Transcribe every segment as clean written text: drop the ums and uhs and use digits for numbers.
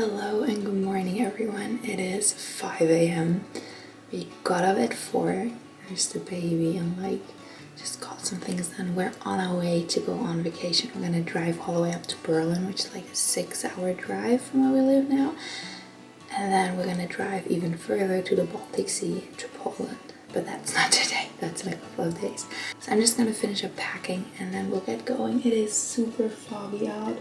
Hello and good morning everyone. It is 5 a.m. We got up at 4. There's the baby and just got some things done. We're on our way to go on vacation. We're gonna drive all the way up to Berlin, which is like a 6-hour drive from where we live now. And then we're gonna drive even further to the Baltic Sea, to Poland. But that's not today, that's in a couple of days. So I'm just gonna finish up packing and then we'll get going. It is super foggy out,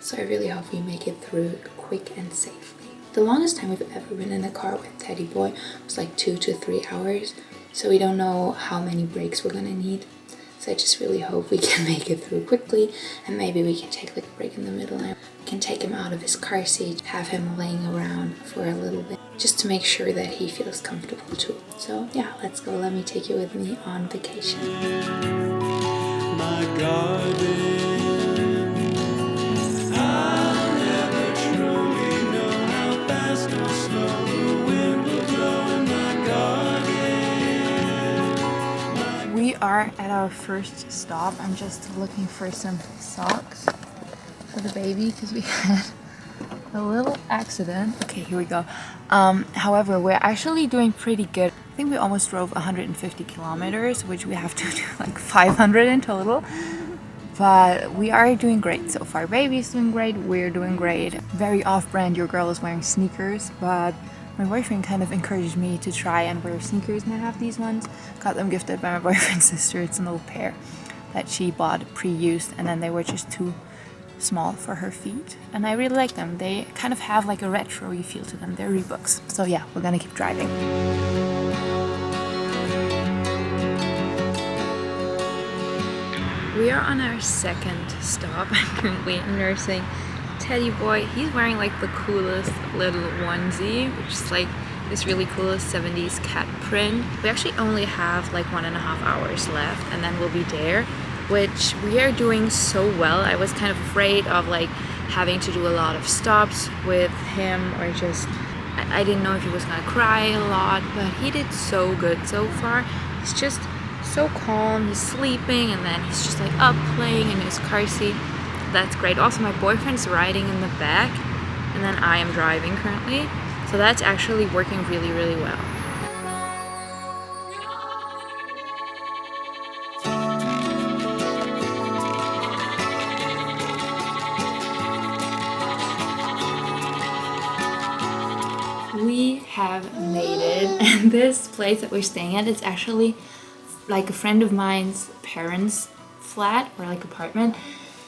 so I really hope we make it through quick and safely. The longest time we've ever been in a car with Teddy Boy was like 2 to 3 hours, so we don't know how many breaks we're gonna need. So I just really hope we can make it through quickly, and maybe we can take like a break in the middle and we can take him out of his car seat, have him laying around for a little bit, just to make sure that he feels comfortable too. So yeah, let's go. Let me take you with me on vacation. My garden. We are at our first stop. I'm just looking for some socks for the baby because we had a little accident. Okay, here we go. However, we're actually doing pretty good. I think we almost drove 150 kilometers, which we have to do like 500 in total. But we are doing great so far. Baby's doing great, we're doing great. Very off-brand, your girl is wearing sneakers, but my boyfriend kind of encouraged me to try and wear sneakers, and I have these ones. Got them gifted by my boyfriend's sister. It's an old pair that she bought pre-used, and then they were just too small for her feet. And I really like them. They kind of have like a retro-y feel to them. They're Reeboks. So yeah, we're gonna keep driving. We are on our second stop. I'm currently nursing Teddy Boy. He's wearing like the coolest little onesie, which is like this really cool 70s cat print. We actually only have like 1.5 hours left and then we'll be there, which we are doing so well. I was kind of afraid of like having to do a lot of stops with him, or just I didn't know if he was gonna cry a lot, but he did so good so far. He's just so calm, he's sleeping, and then he's just like up playing in his car seat. That's great. Also, my boyfriend's riding in the back and then I am driving currently, so that's actually working really, really well. We have made it, and this place that we're staying at is actually like a friend of mine's parents' flat or like apartment,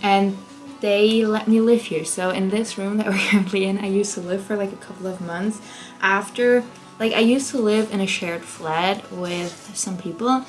and they let me live here. So in this room that we're currently in, I used to live for like a couple of months after, like I used to live in a shared flat with some people,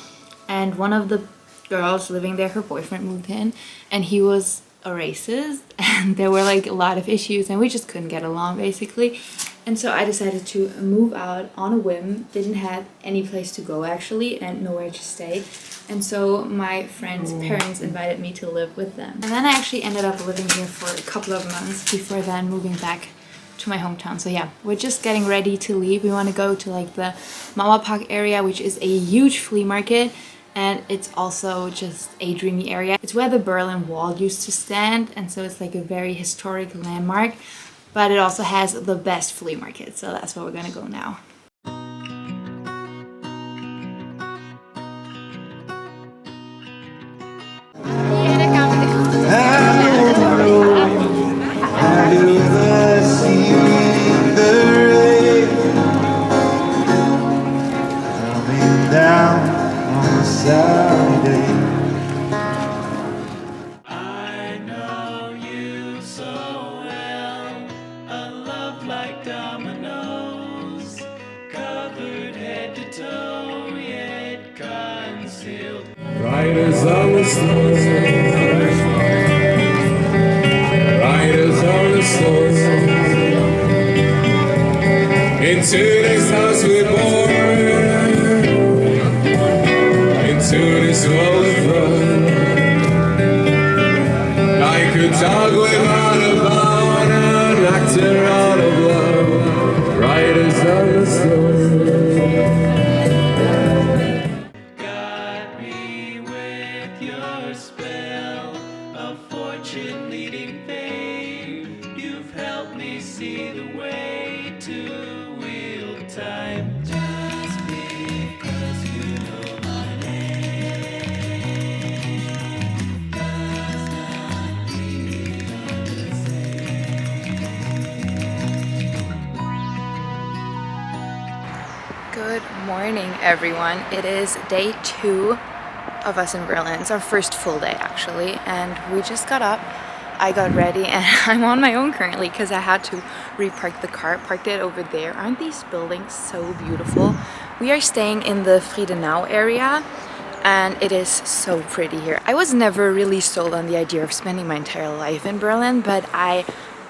and one of the girls living there, her boyfriend moved in, and he was a racist, and there were like a lot of issues and we just couldn't get along basically. And so I decided to move out on a whim. Didn't have any place to go actually and nowhere to stay. And so my friend's parents invited me to live with them. And then I actually ended up living here for a couple of months before then moving back to my hometown. So yeah, we're just getting ready to leave. We want to go to like the Mama Park area, which is a huge flea market. And it's also just a dreamy area. It's where the Berlin Wall used to stand. And so it's like a very historic landmark. But it also has the best flea market, so that's where we're gonna go now. Riders on the storm, riders on the storm. Into this house we're born, into this world of fun. Like a dog without a bone, an actor out of love. Riders on the storm. Spell of fortune leading fame, you've helped me see Good morning, everyone. It is day 2 of us in Berlin. It's our first full day, actually, and we just got up. I got ready, and I'm on my own currently because I had to repark the car. Parked it over there. Aren't these buildings so beautiful? We are staying in the Friedenau area, and it is so pretty here. I was never really sold on the idea of spending my entire life in Berlin, but I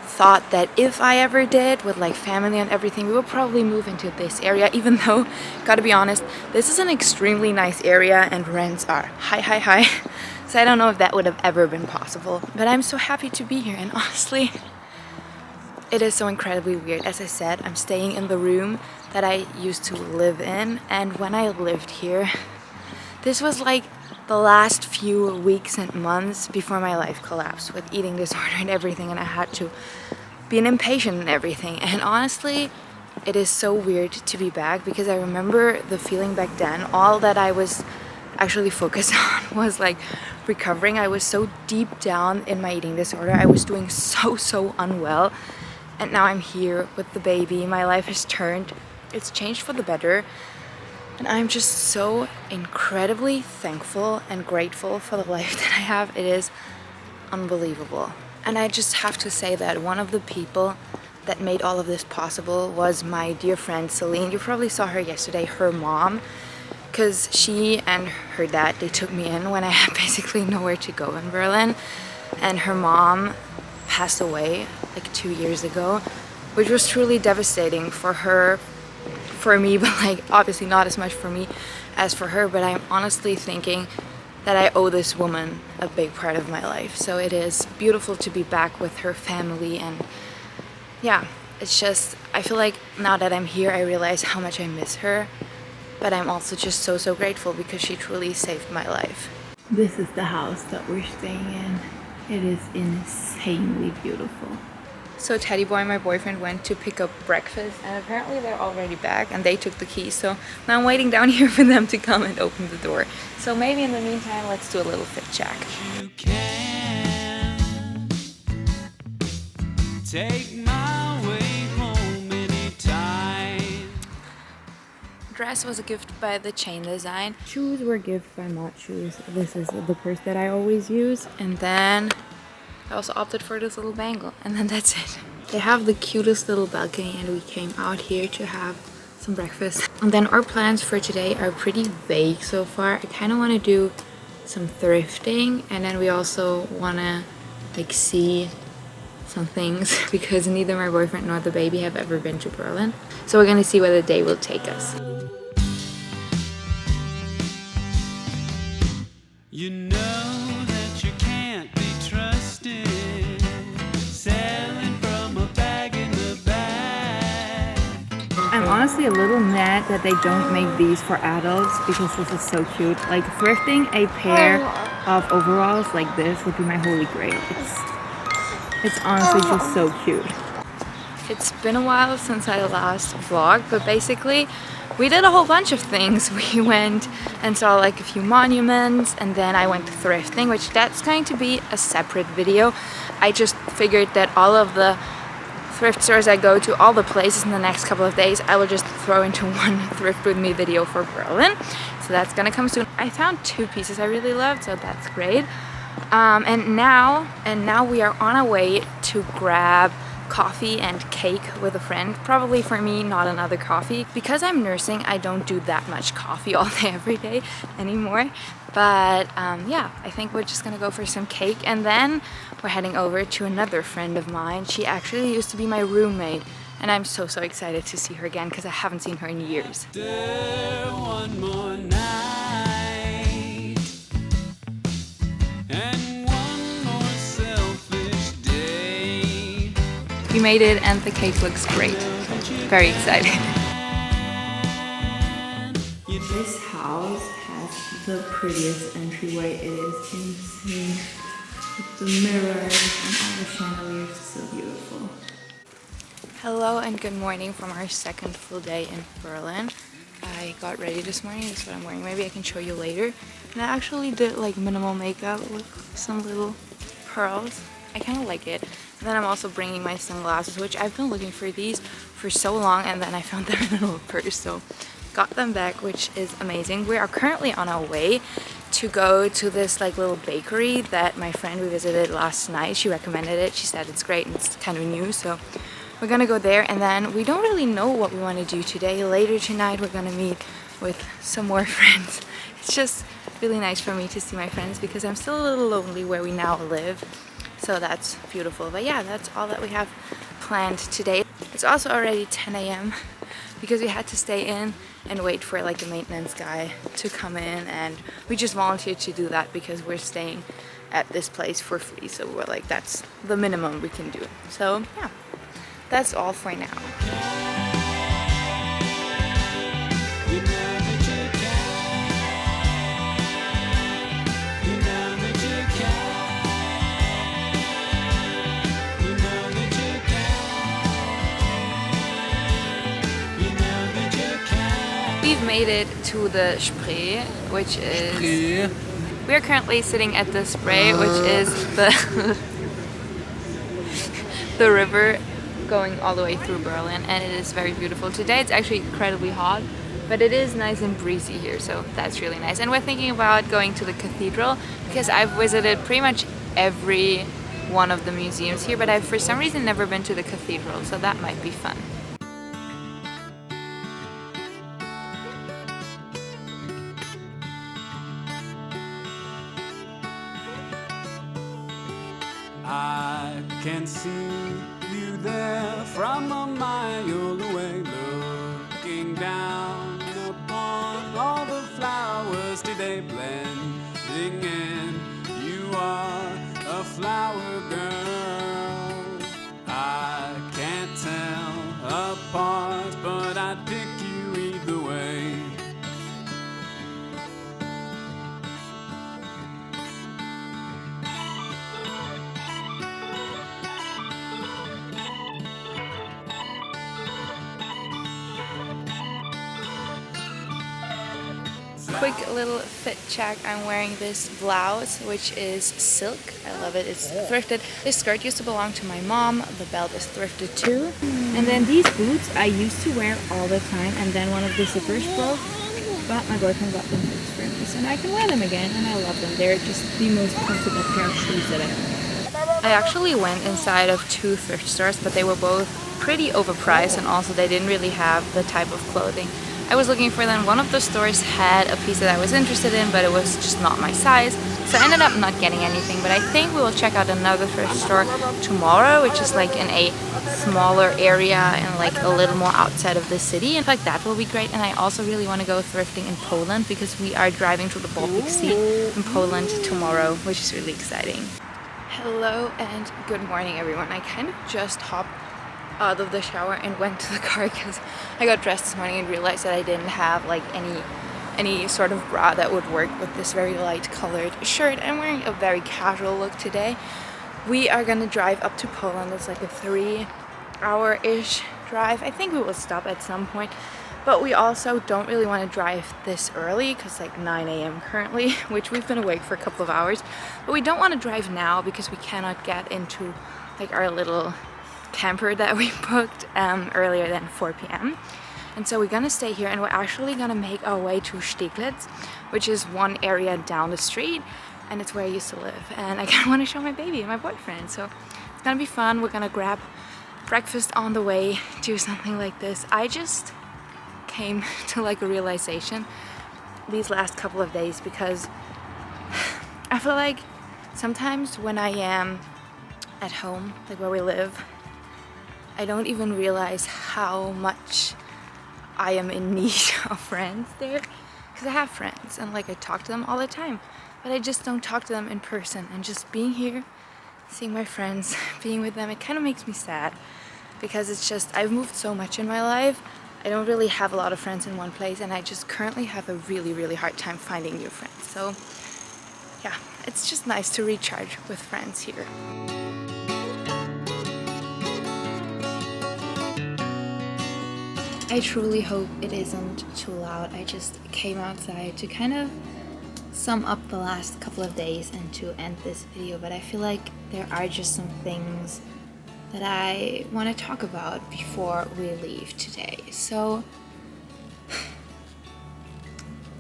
thought that if I ever did, with like family and everything, we would probably move into this area, even though, gotta be honest, this is an extremely nice area and rents are high. So I don't know if that would have ever been possible, but I'm so happy to be here. And honestly, it is so incredibly weird. As I said, I'm staying in the room that I used to live in, and when I lived here, this was like the last few weeks and months before my life collapsed with eating disorder and everything, and I had to be an impatient and everything. And honestly, it is so weird to be back because I remember the feeling back then. All that I was actually focused on was like recovering. I was so deep down in my eating disorder. I was doing so unwell, and now I'm here with the baby. My life has turned. It's changed for the better. And I'm just so incredibly thankful and grateful for the life that I have. It is unbelievable. And I just have to say that one of the people that made all of this possible was my dear friend Celine. You probably saw her yesterday, her mom, because she and her dad, they took me in when I had basically nowhere to go in Berlin. And her mom passed away like 2 years ago, which was truly devastating for her, for me, but like obviously not as much for me as for her. But I'm honestly thinking that I owe this woman a big part of my life. So it is beautiful to be back with her family, and yeah, it's just, I feel like now that I'm here I realize how much I miss her, but I'm also just so grateful because she truly saved my life. This is the house that we're staying in. It is insanely beautiful. So Teddy Boy and my boyfriend went to pick up breakfast, and apparently they're already back and they took the keys. So now I'm waiting down here for them to come and open the door. So maybe in the meantime, let's do a little fit check. You can take my way home anytime. Dress was a gift by the Chain Design. Shoes were a gift by Mott Shoes. This is the purse that I always use. And then I also opted for this little bangle, and then that's it. They have the cutest little balcony, and we came out here to have some breakfast. And then our plans for today are pretty vague so far. I kind of want to do some thrifting, and then we also want to like see some things because neither my boyfriend nor the baby have ever been to Berlin. So we're gonna see where the day will take us. You know that you can't be trusted, selling from a bag in the bag. I'm honestly a little mad that they don't make these for adults because this is so cute. Like thrifting a pair of overalls like this would be my holy grail. It's honestly just so cute. It's been a while since I last vlogged, but basically we did a whole bunch of things. We went and saw like a few monuments, and then I went thrifting, which that's going to be a separate video. I just figured that all of the thrift stores I go to, all the places in the next couple of days, I will just throw into one thrift with me video for Berlin. So that's gonna come soon. I found 2 pieces I really loved, so that's great. And now we are on our way to grab coffee and cake with a friend. Probably for me, not another coffee. Because I'm nursing, I don't do that much coffee all day every day anymore. But yeah, I think we're just gonna go for some cake, and then we're heading over to another friend of mine. She actually used to be my roommate, and I'm so excited to see her again because I haven't seen her in years. One more night. We made it, and the cake looks great. Very excited. This house has the prettiest entryway. It is insane. With the mirrors and all the chandeliers, so beautiful. Hello and good morning from our second full day in Berlin. I got ready this morning. This is what I'm wearing. Maybe I can show you later. And I actually did like minimal makeup with some little pearls. I kind of like it. And then I'm also bringing my sunglasses, which I've been looking for these for so long, and then I found them in a little purse, so got them back, which is amazing. We are currently on our way to go to this like little bakery that my friend we visited last night. She recommended it. She said it's great and it's kind of new, so we're gonna go there. And then we don't really know what we want to do today. Later tonight we're gonna meet with some more friends. It's just really nice for me to see my friends because I'm still a little lonely where we now live, so that's beautiful. But yeah, that's all that we have planned today. It's also already 10 a.m. because we had to stay in and wait for like a maintenance guy to come in, and we just volunteered to do that because we're staying at this place for free, so we're like, that's the minimum we can do. So yeah, that's all for now. We've made it to the Spree, which is... We are currently sitting at the Spree, which is the river going all the way through Berlin, and it is very beautiful. Today it's actually incredibly hot, but it is nice and breezy here, so that's really nice. And we're thinking about going to the cathedral because I've visited pretty much every one of the museums here, but I've for some reason never been to the cathedral, so that might be fun. I can see you there from a mile away, looking down upon all the flowers today blending in. You are a flower girl. I can't tell apart, but I'd pick you either way. Quick little fit check. I'm wearing this blouse, which is silk. I love it. It's thrifted. This skirt used to belong to my mom. The belt is thrifted too. And then these boots I used to wear all the time, and then one of the zippers broke, but my boyfriend got them fixed for me, so now I can wear them again, and I love them. They're just the most comfortable pair of shoes that I have. I actually went inside of 2 thrift stores, but they were both pretty overpriced, and also they didn't really have the type of clothing I was looking for. Then one of the stores had a piece that I was interested in, but it was just not my size, so I ended up not getting anything. But I think we will check out another thrift store tomorrow, which is like in a smaller area and like a little more outside of the city, and like that will be great. And I also really want to go thrifting in Poland because we are driving to the Baltic Sea in Poland tomorrow, which is really exciting. Hello and good morning everyone. I kind of just hopped out of the shower and went to the car because I got dressed this morning and realized that I didn't have like any sort of bra that would work with this very light colored shirt. I'm wearing a very casual look today. We are gonna drive up to Poland. It's like a 3-hour-ish drive. I think we will stop at some point, but we also don't really want to drive this early because like 9 a.m. currently, which we've been awake for a couple of hours, but we don't want to drive now because we cannot get into like our little camper that we booked earlier than 4 p.m. And so we're gonna stay here, and we're actually gonna make our way to Steglitz, which is one area down the street, and it's where I used to live. And I kind of want to show my baby and my boyfriend, so it's gonna be fun. We're gonna grab breakfast on the way, do something like this. I just came to like a realization these last couple of days because I feel like sometimes when I am at home, like where we live, I don't even realize how much I am in need of friends there, because I have friends and like I talk to them all the time, but I just don't talk to them in person. And just being here, seeing my friends, being with them, it kind of makes me sad because it's just, I've moved so much in my life. I don't really have a lot of friends in one place, and I just currently have a really hard time finding new friends. So yeah, it's just nice to recharge with friends here. I truly hope it isn't too loud. I just came outside to kind of sum up the last couple of days and to end this video, but I feel like there are just some things that I want to talk about before we leave today. So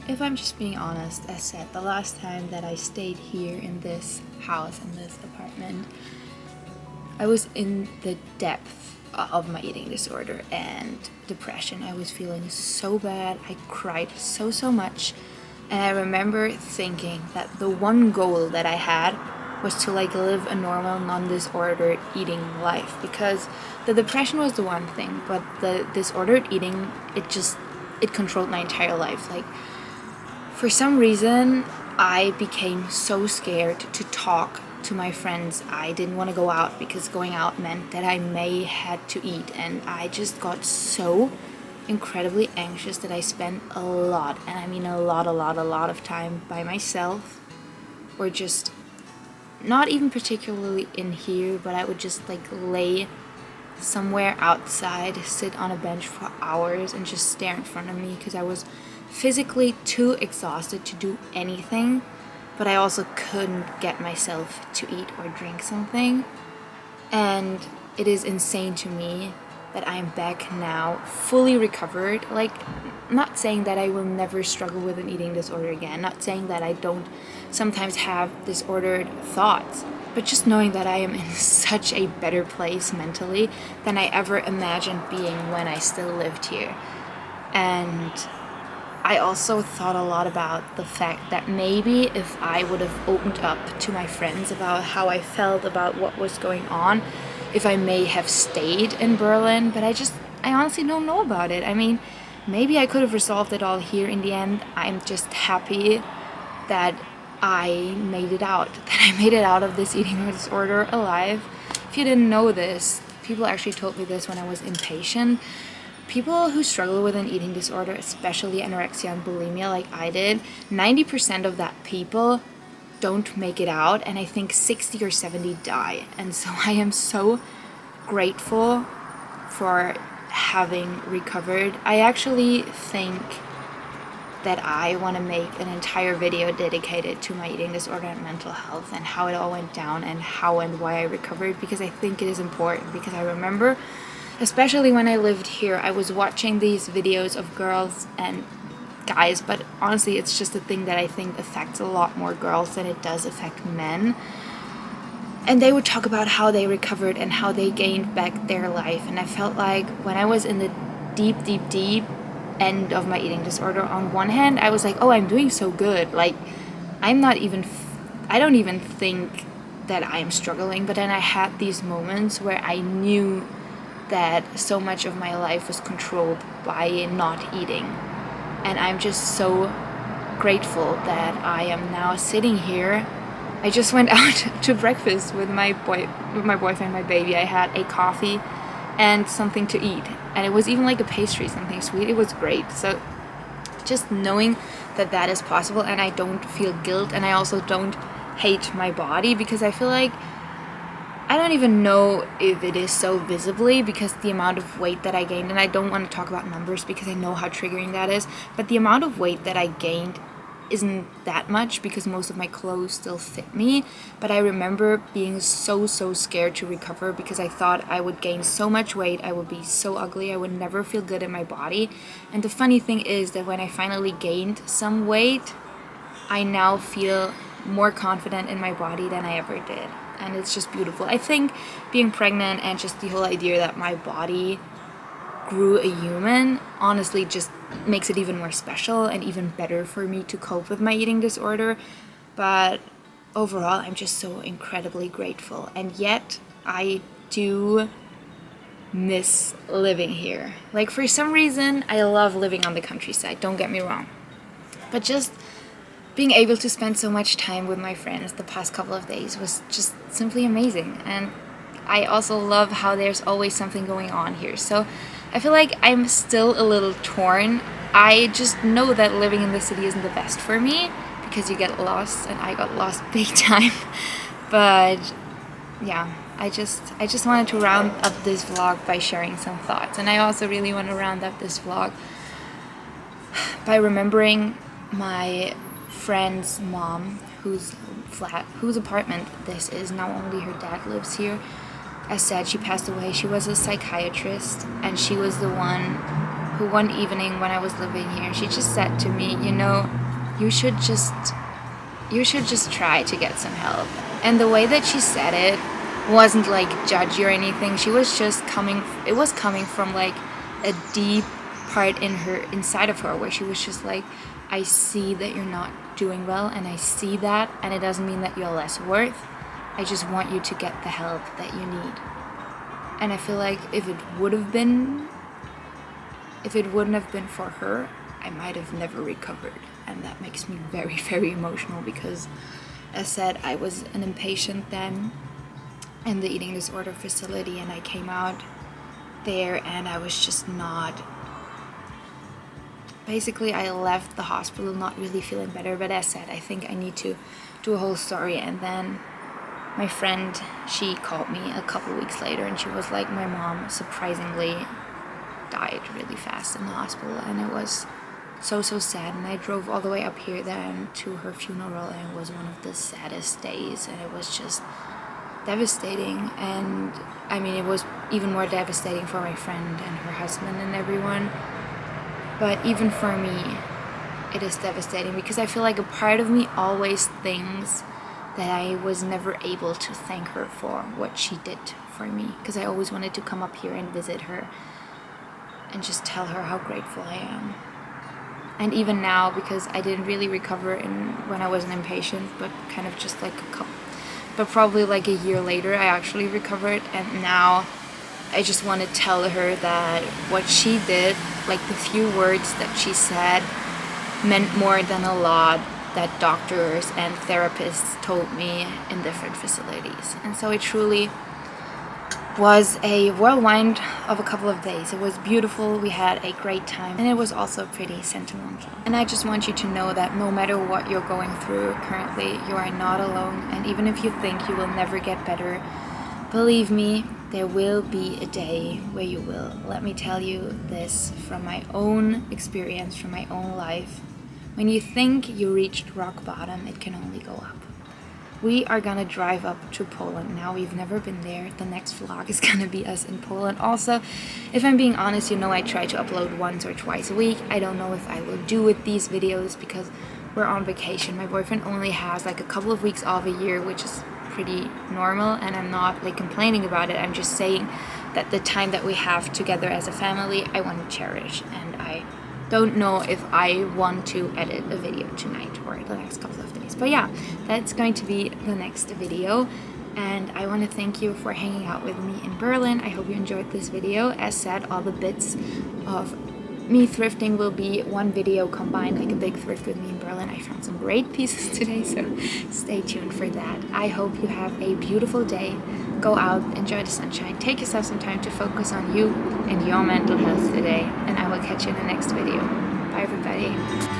if I'm just being honest, as said, the last time that I stayed here in this house, in this apartment, I was in the depth of my eating disorder and depression. I was feeling so bad. I cried so much. And I remember thinking that the one goal that I had was to like live a normal, non-disordered eating life, because the depression was the one thing, but the disordered eating, it controlled my entire life. Like, for some reason, I became so scared to talk to my friends. I didn't want to go out because going out meant that I may had to eat, and I just got so incredibly anxious that I spent a lot, and I mean a lot of time by myself, or just not even particularly in here, but I would just like lay somewhere outside, sit on a bench for hours and just stare in front of me, because I was physically too exhausted to do anything, but I also couldn't get myself to eat or drink something. And it is insane to me that I'm back now, fully recovered. Like, not saying that I will never struggle with an eating disorder again, not saying that I don't sometimes have disordered thoughts, but just knowing that I am in such a better place mentally than I ever imagined being when I still lived here. And I also thought a lot about the fact that maybe if I would have opened up to my friends about how I felt about what was going on, if I may have stayed in Berlin, but I honestly don't know about it. I mean, maybe I could have resolved it all here in the end. I'm just happy that I made it out, of this eating disorder alive. If you didn't know this, people actually told me this when I was impatient. People who struggle with an eating disorder, especially anorexia and bulimia like I did, 90% of that people don't make it out, and I think 60 or 70 die. And so I am so grateful for having recovered. I actually think that I want to make an entire video dedicated to my eating disorder and mental health and how it all went down and how and why I recovered, because I think it is important. Because I remember, especially when I lived here, I was watching these videos of girls and guys, but honestly it's just a thing that I think affects a lot more girls than it does affect men, and they would talk about how they recovered and how they gained back their life. And I felt like when I was in the deep end of my eating disorder, on one hand I was like, oh, I'm doing so good, like I don't even think that I'm struggling. But then I had these moments where I knew that so much of my life was controlled by not eating. And I'm just so grateful that I am now sitting here. I just went out to breakfast with my boyfriend, my baby. I had a coffee and something to eat, and it was even like a pastry, something sweet. It was great. So just knowing that that is possible, and I don't feel guilt, and I also don't hate my body, because I feel like I don't even know if it is so visibly, because the amount of weight that I gained, and I don't want to talk about numbers because I know how triggering that is, but the amount of weight that I gained isn't that much, because most of my clothes still fit me. But I remember being so scared to recover, because I thought I would gain so much weight, I would be so ugly, I would never feel good in my body. And the funny thing is that when I finally gained some weight, I now feel more confident in my body than I ever did. And it's just beautiful. I think being pregnant and just the whole idea that my body grew a human honestly just makes it even more special and even better for me to cope with my eating disorder. But overall, I'm just so incredibly grateful. And yet I do miss living here. Like, for some reason, I love living on the countryside, don't get me wrong. But just being able to spend so much time with my friends the past couple of days was just simply amazing. And I also love how there's always something going on here. So I feel like I'm still a little torn. I just know that living in the city isn't the best for me, because you get lost, and I got lost big time. But yeah, I just wanted to round up this vlog by sharing some thoughts. And I also really want to round up this vlog by remembering my friend's mom, whose apartment this is. Now only her dad lives here. As said, she passed away. She was a psychiatrist, and she was the one who one evening when I was living here, she just said to me, you know, you should just try to get some help. And the way that she said it wasn't like judgy or anything. She was just it was coming from like a deep part inside of her, where she was just like, I see that you're not doing well, and I see that, and it doesn't mean that you're less worth. I just want you to get the help that you need. And I feel like if it wouldn't have been for her, I might have never recovered. And that makes me very, very emotional, because as said, I was an inpatient then in the eating disorder facility, and I came out there and I was just not, basically I left the hospital not really feeling better. But as said, I think I need to do a whole story. And then my friend, she called me a couple weeks later, and she was like, my mom surprisingly died really fast in the hospital, and it was so sad. And I drove all the way up here then to her funeral, and it was one of the saddest days, and it was just devastating. And I mean, it was even more devastating for my friend and her husband and everyone, but even for me it is devastating, because I feel like a part of me always thinks that I was never able to thank her for what she did for me, because I always wanted to come up here and visit her and just tell her how grateful I am. And even now, because I didn't really recover when I was an inpatient, but kind of just like but probably like a year later I actually recovered, and now I just want to tell her that what she did, like the few words that she said, meant more than a lot that doctors and therapists told me in different facilities. And so it truly was a whirlwind of a couple of days. It was beautiful, we had a great time, and it was also pretty sentimental. And I just want you to know that no matter what you're going through currently, you are not alone. And even if you think you will never get better, believe me, there will be a day where you will. Let me tell you this from my own experience, from my own life. When you think you reached rock bottom, it can only go up. We are gonna drive up to Poland now. We've never been there. The next vlog is gonna be us in Poland. Also, if I'm being honest, you know, I try to upload once or twice a week. I don't know if I will do with these videos because we're on vacation. My boyfriend only has like a couple of weeks off a year, which is pretty normal, and I'm not like complaining about it. I'm just saying that the time that we have together as a family, I want to cherish, and I don't know if I want to edit a video tonight or the next couple of days. But yeah, that's going to be the next video, and I want to thank you for hanging out with me in Berlin. I hope you enjoyed this video. As said, all the bits of me thrifting will be one video combined, like a big thrift with me in Berlin. I found some great pieces today, so stay tuned for that. I hope you have a beautiful day. Go out, enjoy the sunshine, take yourself some time to focus on you and your mental health today, and I will catch you in the next video. Bye everybody.